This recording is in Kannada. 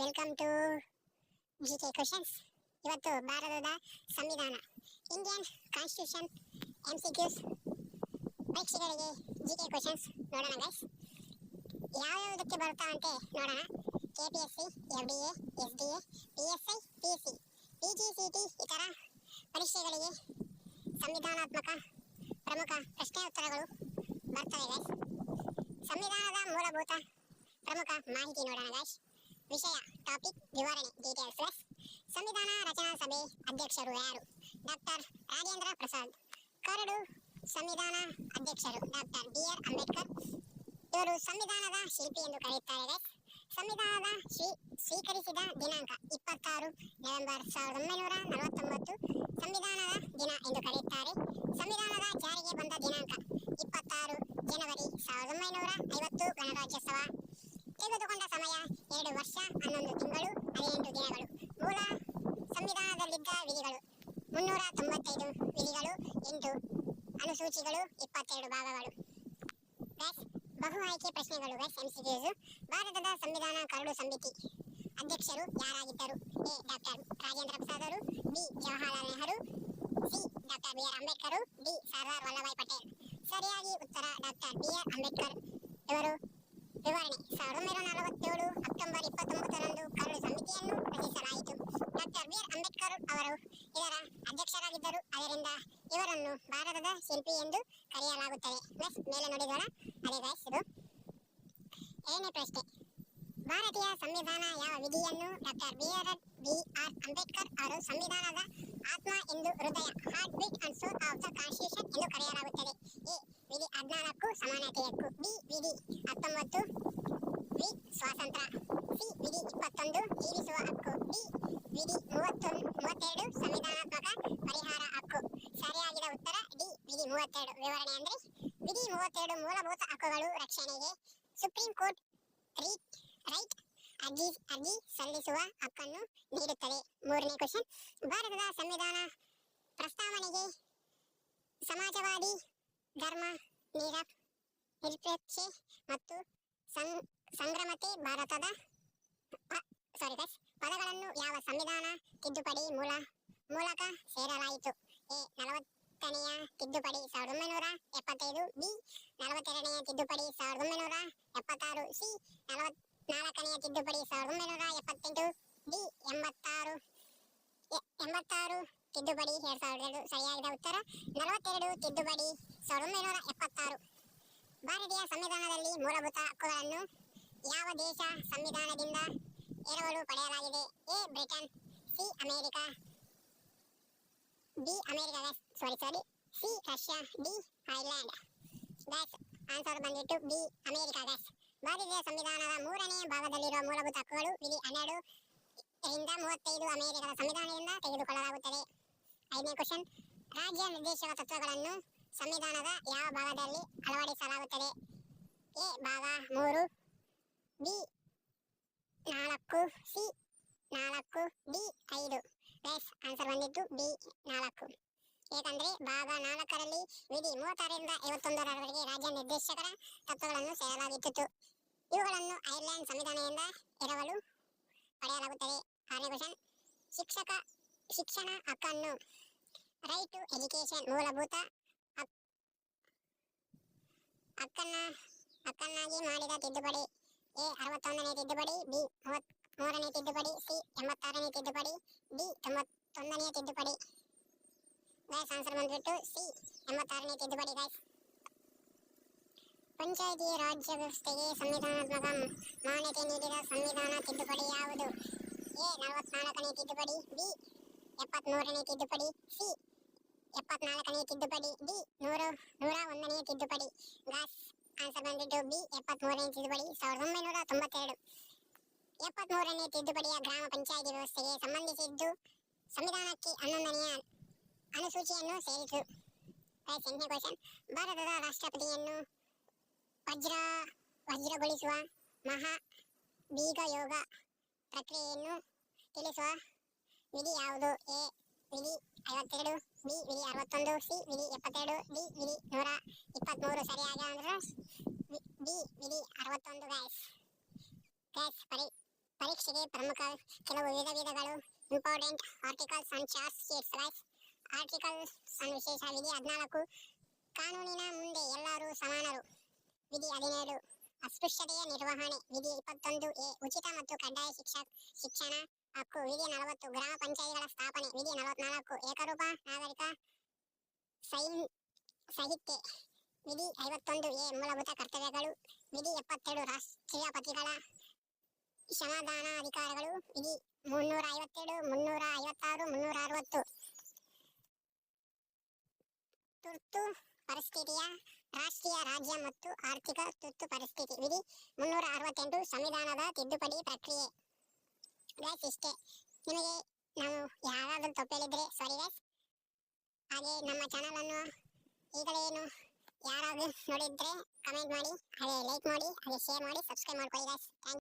Welcome to GK questions. ಇವತ್ತು ಭಾರತದ ಸಂವಿಧಾನ, ಇಂಡಿಯನ್ ಕಾನ್ಸ್ಟಿಟ್ಯೂಷನ್, MCQs ಪರೀಕ್ಷೆಗಳಿಗೆ ಜಿಕೆ ಕ್ವೆಶ್ಚನ್ಸ್ ನೋಡೋಣ ಗೈಸ್. ಯಾವ್ಯಾವುದಕ್ಕೆ ಬರ್ತಾವಂತೆ ನೋಡೋಣ. KPSC, FDA, SDA, PSI, PSC, PGCT ಇತರ ಪರೀಕ್ಷೆಗಳಿಗೆ ಸಂವಿಧಾನಾತ್ಮಕ ಪ್ರಮುಖ ಪ್ರಶ್ನೆ ಉತ್ತರಗಳು ಬರ್ತವೆ ಗೈಸ್. ಸಂವಿಧಾನದ ಮೂಲಭೂತ ಪ್ರಮುಖ ಮಾಹಿತಿ ನೋಡೋಣ ಗೈಸ್. ವಿಷಯ, ಟಾಪಿಕ್, ವಿವರಣೆ, ಡೀಟೇಲ್ಸ್ ಪ್ಲಸ್ ಸಂವಿಧಾನ ರಚನಾ ಸಭೆ ಅಧ್ಯಕ್ಷರು ಯಾರು? ಡಾಕ್ಟರ್ ರಾಜೇಂದ್ರ ಪ್ರಸಾದ್. ಕರಡು ಸಂವಿಧಾನ ಅಧ್ಯಕ್ಷರು ಡಾಕ್ಟರ್ BR ಅಂಬೇಡ್ಕರ್. ಇವರು ಸಂವಿಧಾನದ ಶಿಲ್ಪಿ ಎಂದು ಕರೆಯುತ್ತಾರೆ ಗೈಸ್. ಸಂವಿಧಾನದ ಸ್ವೀಕರಿಸಿದ ದಿನಾಂಕ 26 ನವೆಂಬರ್ 1949 ಸಂವಿಧಾನದ ದಿನ ಎಂದು ಕರೆಯುತ್ತಾರೆ. ಸಂವಿಧಾನದ ಜಾರಿಗೆ ಬಂದ ದಿನಾಂಕ 26 ಜನವರಿ 1950. ಗಣರಾಜ್ಯೋತ್ಸವ ತೆಗೆದುಕೊಂಡ ಸಮಯ 2 ವರ್ಷ 11 ತಿಂಗಳು 18 ದಿನಗಳು. ಮೂಲ ಸಂವಿಧಾನದಲ್ಲಿದ್ದ ವಿಧಿಗಳು 395 ವಿಧಿಗಳು, 8 ಅನುಸೂಚಿಗಳು, 22 ಭಾಗಗಳು. ಬಹು ಆಯ್ಕೆ ಪ್ರಶ್ನೆಗಳು MCQs. ಭಾರತದ ಸಂವಿಧಾನ ಕರಡು ಸಮಿತಿ ಅಧ್ಯಕ್ಷರು ಯಾರಾಗಿದ್ದರು? A. ಡಾಕ್ಟರ್ ರಾಜೇಂದ್ರ ಪ್ರಸಾದ್ ಅವರು, B. Jawaharlal Nehru, C. Doctor BR Ambedkar, D. Sardar Vallabhbhai Patel. ಸರಿಯಾಗಿ ಉತ್ತರ ಡಾಕ್ಟರ್ BR ಅಂಬೇಡ್ಕರ್. ಇವರು ವಿವರಣೆ, 1947 ಅಕ್ಟೋಬರ್ 29ರಂದು ಕರಡು ಸಮಿತಿಯನ್ನು ರಚಿಸಲಾಯಿತು. ಡಾಕ್ಟರ್ BR ಅಂಬೇಡ್ಕರ್ ಅವರು ಇದರ ಅಧ್ಯಕ್ಷರಾಗಿದ್ದರು. ಅದರಿಂದ ಇವರನ್ನು ಭಾರತದ ಶಿಲ್ಪಿ ಎಂದು ಕರೆಯಲಾಗುತ್ತದೆ. ಮೇಲೆ ನೋಡಿದೋಣ ಅದೇ ಗೈಸ್. ಇದು ಏಳನೇ ಪ್ರಶ್ನೆ. ಭಾರತೀಯ ಸಂವಿಧಾನ ಯಾವ ವಿಧಿಯನ್ನು ಡಾಕ್ಟರ್ BR ಅಂಬೇಡ್ಕರ್ ಅವರು ಸಂವಿಧಾನದ ಆತ್ಮ ಎಂದು, ಹೃದಯ, heartbeat and soul of the constitution ಎಂದು ಕರೆಯಲಾಗುತ್ತದೆ? A. ವಿಧಿ 14 ಸಮಾನತೆ ಹಕ್ಕು, B. ವಿಧಿ 19 ಸ್ವಾತಂತ್ರ್ಯ, C. ವಿಧಿ 21 ಜೀವಿಸುವ ಹಕ್ಕು, D. ವಿಧಿ 32 ಸಂವಿಧಾನಾತ್ಮಕ ಪರಿಹಾರ ಹಕ್ಕು. ಸರಿಯಾಗಿದ ಉತ್ತರ D. ವಿಧಿ 32. ವಿವರಣೆ ಅಂದ್ರೆ, ವಿಧಿ 32 ಮೂಲಭೂತ ಹಕ್ಕುಗಳು ರಕ್ಷಣೆಗೆ ಸುಪ್ರೀಂ ಕೋರ್ಟ್ ರೈಟ್ ಅರ್ಜಿ ಸಲ್ಲಿಸುವ ಹಕ್ಕನ್ನು ನೀಡುತ್ತದೆ. ಮೂರನೇ ಕ್ವೆಶ್ಚನ್. ಭಾರತದ ಸಂವಿಧಾನ ಪ್ರಸ್ತಾವನೆಗೆ ಸಮಾಜವಾದಿ, ಧರ್ಮ ನಿರಪೇಕ್ಷೆ ಮತ್ತು ಸಂಗ್ರಮತೆ ಭಾರತದ ಪದಗಳನ್ನು ಯಾವ ಸಂವಿಧಾನ ತಿದ್ದುಪಡಿ ಮೂಲಕ ಸೇರಲಾಯಿತು? A. 40ನೆಯ ತಿದ್ದುಪಡಿ 1975, B. 42ನೆಯ ತಿದ್ದುಪಡಿ 1976, C. 44ನೆಯ ತಿದ್ದುಪಡಿ 1978, D. 86 ತಿದ್ದುಪಡಿ 2002. ಸರಿಯಾದ ಉತ್ತರ 42 ತಿದ್ದುಪಡಿ 1976. ಭಾರತೀಯ ಸಂವಿಧಾನದಲ್ಲಿ ಮೂಲಭೂತ ಹಕ್ಕುಗಳನ್ನು ಯಾವ ದೇಶ ಸಂವಿಧಾನದಿಂದ ಎರವಲು ಪಡೆಯಲಾಗಿದೆ? A. Britain, C. America, C. Russia, D. Ireland. Answer ಬಂದ್ಬಿಟ್ಟು B. ಅಮೆರಿಕ. ಭಾರತೀಯ ಸಂವಿಧಾನದ 3ನೇ ಭಾಗದಲ್ಲಿರುವ ಮೂಲಭೂತ ಹಕ್ಕುಗಳು ವಿಧಿ 12 ರಿಂದ 35 ಅಮೆರಿಕದ ಸಂವಿಧಾನದಿಂದ ತೆಗೆದುಕೊಳ್ಳಲಾಗುತ್ತದೆ. 5ನೇ ಕ್ವೆಶ್ಚನ್. ರಾಜ್ಯ ನಿರ್ದೇಶಕ ತತ್ವಗಳನ್ನು ಸಂವಿಧಾನದ ಯಾವ ಭಾಗದಲ್ಲಿ ಅಳವಡಿಸಲಾಗುತ್ತದೆ? A. ಭಾಗ 3, B. 4, C. 4, D. 5. ಆನ್ಸರ್ ಬಂದಿದ್ದು B. 4. ಏಕೆಂದರೆ ಭಾಗ 4ರಲ್ಲಿ ವಿಧಿ 36ರಿಂದ 51ರವರೆಗೆ ರಾಜ್ಯ ನಿರ್ದೇಶಕರ ತತ್ವಗಳನ್ನು ಸೇರಲಾಗಿತ್ತು. ಇವುಗಳನ್ನು ಐರ್ಲೆಂಡ್ ಸಂವಿಧಾನದಿಂದ ಎರವಲು ಪಡೆಯಲಾಗುತ್ತದೆ. 6ನೇ ಕ್ವೆಶ್ಚನ್. ಶಿಕ್ಷಣ ಹಕ್ಕನ್ನು ರೈಟ್ ಟು ಎಜುಕೇಶನ್ ಮೂಲಭೂತ ಹಕ್ಕನ್ನಾಗಿ ಮಾಡಿದ ತಿದ್ದುಪಡಿ? A. 61ನೇ ತಿದ್ದುಪಡಿ, B. 33ನೇ ತಿದ್ದುಪಡಿ, C. 86ನೇ ತಿದ್ದುಪಡಿ, D. 91ನೇ ತಿದ್ದುಪಡಿ. ಆನ್ಸರ್ ಬಂದ್ಬಿಟ್ಟು C. 86ನೇ ತಿದ್ದುಪಡಿ. ಪಂಚಾಯಿತಿ ರಾಜ್ ವ್ಯವಸ್ಥೆಗೆ ಸಂವಿಧಾನಾತ್ಮಕ ಮಾನ್ಯತೆ ನೀಡಿದ ಸಂವಿಧಾನ ತಿದ್ದುಪಡಿ ಯಾವುದು? A. 44ನೇ ತಿದ್ದುಪಡಿ, B. 73ನೇ ತಿದ್ದುಪಡಿ, C. 74ನೇ ತಿದ್ದುಪಡಿ, D. 101ನೇ ತಿದ್ದುಪಡಿ. ಆನ್ಸರ್ ಬಂದ್ಬಿಟ್ಟು B. 73ನೇ ತಿದ್ದುಪಡಿ 1992. 73ನೇ ತಿದ್ದುಪಡಿಯ ಗ್ರಾಮ ಪಂಚಾಯಿತಿ ವ್ಯವಸ್ಥೆಗೆ ಸಂಬಂಧಿಸಿದ್ದು ಸಂವಿಧಾನಕ್ಕೆ 11ನೇ ಅನುಸೂಚಿಯನ್ನು ಸೇರಿತು. 8ನೇ ಕ್ವೆಶ್ಚನ್. ಭಾರತದ ರಾಷ್ಟ್ರಪತಿಯನ್ನು ವಜ್ರಗೊಳಿಸುವ ಮಹಾಭಿಯೋಗ ಪ್ರಕ್ರಿಯೆಯನ್ನು ತಿಳಿಸುವ ವಿಧಿ ಯಾವುದು? A. ವಿಧಿ 52, B. ವಿಧಿ 61, C. ವಿಧಿ 72, D. ವಿಧಿ 123. ಸರಿಯಾದ ಅಂದ್ರೆ B. ವಿಧಿ 61 ಗೈಸ್. ಪರೀಕ್ಷೆಗೆ ಪ್ರಮುಖ ಕೆಲವು ವಿಧಗಳು important articles and charge sheets guys. Articles ಅನ್ನು ವಿಶೇಷ ವಿಧಿ 14 ಕಾನೂನಿನ ಮುಂದೆ ಎಲ್ಲರೂ ಸಮಾನರು. ವಿಧಿ 17 ಅಸ್ಪೃಶ್ಯತೆಯ ನಿರ್ವಹಣೆ. ವಿಧಿ 21 ಎ ಉಚಿತ ಮತ್ತು ಕಡ್ಡಾಯ ಶಿಕ್ಷಣ ಹಕ್ಕು. ವಿಧಿ 40 ಗ್ರಾಮ ಪಂಚಾಯಿತಿಗಳ ಸ್ಥಾಪನೆ. ವಿಧಿ 44 ಏಕರೂಪ ನಾಗರಿಕ ಸಂಹಿತೆ. ವಿಧಿ 51 ಎ ಮೂಲಭೂತ ಕರ್ತವ್ಯಗಳು. ವಿಧಿ 72 ರಾಷ್ಟ್ರೀಯಪತಿಗಳ ಕ್ಷಮಾದಾನಾಧಿಕಾರಗಳು. ವಿಧಿ 357 356 360 ತುರ್ತು ಪರಿಸ್ಥಿತಿಯ ರಾಷ್ಟ್ರೀಯ ರಾಜ್ಯ ಮತ್ತು ಆರ್ಥಿಕ ತುರ್ತು ಪರಿಸ್ಥಿತಿ. ವಿಧಿ 368 ಸಂವಿಧಾನದ ತಿದ್ದುಪಡಿ ಪ್ರಕ್ರಿಯೆ. ಗೈಸ್ ಇಷ್ಟೇ. ನಿಮಗೆ ನಾವು ಯಾರಾದರೂ ತಪ್ಪೇಳಿದ್ರೆ ಸಾರಿ ಗೈಸ್. ಹಾಗೆ ನಮ್ಮ ಚಾನಲ್ ಅನ್ನು ಈಗಲೇನು ಯಾರಾದರೂ ನೋಡಿದ್ರೆ ಕಮೆಂಟ್ ಮಾಡಿ, ಹಾಗೆ ಲೈಕ್ ಮಾಡಿ, ಹಾಗೆ ಶೇರ್ ಮಾಡಿ, ಸಬ್ಸ್ಕ್ರೈಬ್ ಮಾಡ್ಕೊಳ್ಳಿ ಗೈಸ್. Thank you.